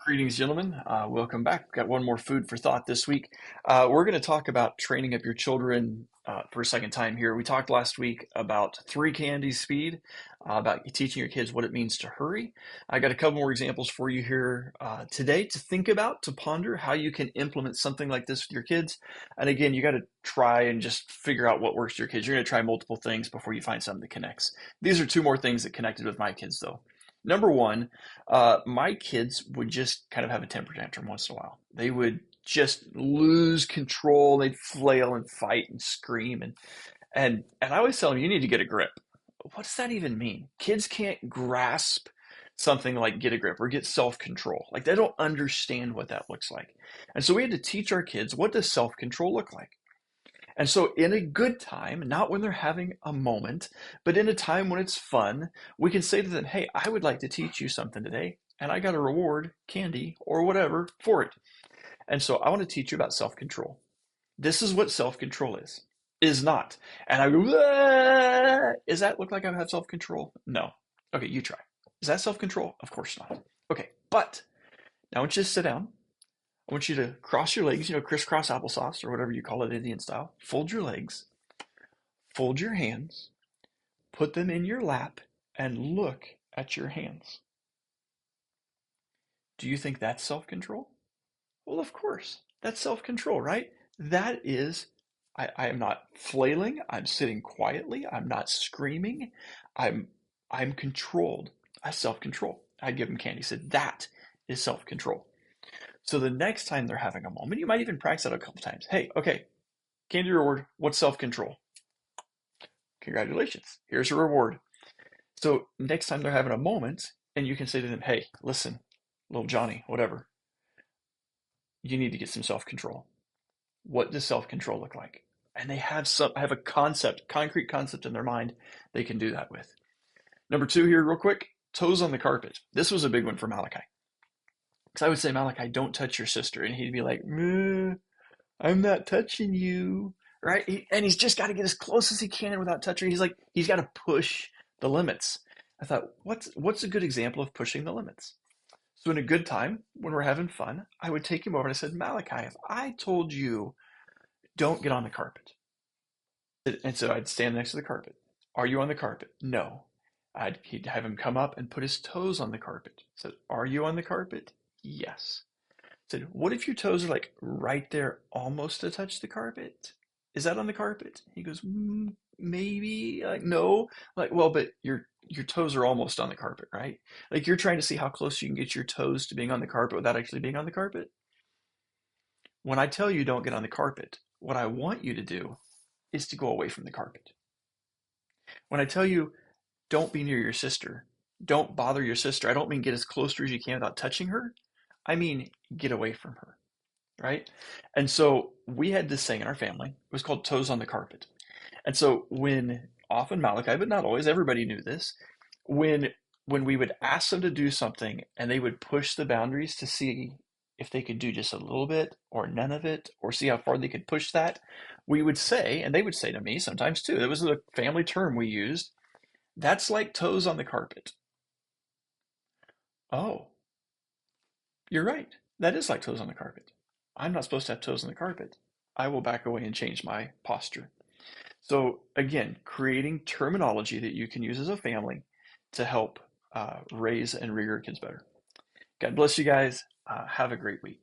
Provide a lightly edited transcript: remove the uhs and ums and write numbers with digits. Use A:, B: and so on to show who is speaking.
A: Greetings, gentlemen. Welcome back. Got one more food for thought this week. We're going to talk about training up your children for a second time here. We talked last week about three candy speed, about teaching your kids what it means to hurry. I got a couple more examples for you here today to think about, to ponder how you can implement something like this with your kids. And again, you got to try and just figure out what works for your kids. You're going to try multiple things before you find something that connects. These are two more things that connected with my kids, though. Number one, my kids would just kind of have a temper tantrum once in a while. They would just lose control. They'd flail and fight and scream and I always tell them you need to get a grip. What does that even mean? Kids can't grasp something like get a grip or get self-control. Like they don't understand what that looks like. And so we had to teach our kids, what does self-control look like? And so, in a good time, not when they're having a moment, but in a time when it's fun, we can say to them, hey, I would like to teach you something today, and I got a reward, candy, or whatever for it. And so, I want to teach you about self control. This is what self control is not. And I go, "Ah, does that look like I have self control? No. Okay, you try. Is that self control? Of course not. Okay, but now I want you to sit down. I want you to cross your legs, crisscross applesauce or whatever you call it Indian style. Fold your legs, fold your hands, put them in your lap, and look at your hands. Do you think that's self-control? Well, of course. That's self-control, right? That is, I am not flailing. I'm sitting quietly. I'm not screaming. I'm I'm controlled. I self-control. I give them candy. Said that is self-control. So the next time they're having a moment, you might even practice it a couple times. Hey, okay, candy reward. What's self-control? Congratulations. Here's your reward. So next time they're having a moment, and you can say to them, hey, listen, little Johnny, whatever, you need to get some self-control. What does self-control look like? And they have a concept, concrete concept in their mind they can do that with. Number two here, real quick, toes on the carpet. This was a big one for Malachi. Because I would say, Malachi, don't touch your sister. And he'd be like, I'm not touching you. Right? And he's just got to get as close as he can without touching. He's got to push the limits. I thought, what's a good example of pushing the limits? So in a good time, when we're having fun, I would take him over and I said, Malachi, if I told you don't get on the carpet, and so I'd stand next to the carpet. Are you on the carpet? No. He'd have him come up and put his toes on the carpet. I said, are you on the carpet? Yes. I said, what if your toes are like right there, almost to touch the carpet? Is that on the carpet? He goes, maybe. Like, no. Like, well, but your toes are almost on the carpet, right? Like you're trying to see how close you can get your toes to being on the carpet without actually being on the carpet. When I tell you don't get on the carpet, what I want you to do is to go away from the carpet. When I tell you don't be near your sister, don't bother your sister, I don't mean get as close to her as you can without touching her. I mean get away from her, right? And so we had this saying in our family. It was called toes on the carpet. And so when often Malachi, but not always, everybody knew this, when when we would ask them to do something and they would push the boundaries to see if they could do just a little bit or none of it or see how far they could push that, we would say, and they would say to me sometimes too, it was a family term we used, that's like toes on the carpet. Oh, you're right. That is like toes on the carpet. I'm not supposed to have toes on the carpet. I will back away and change my posture. So again, creating terminology that you can use as a family to help raise and rear your kids better. God bless you guys. Have a great week.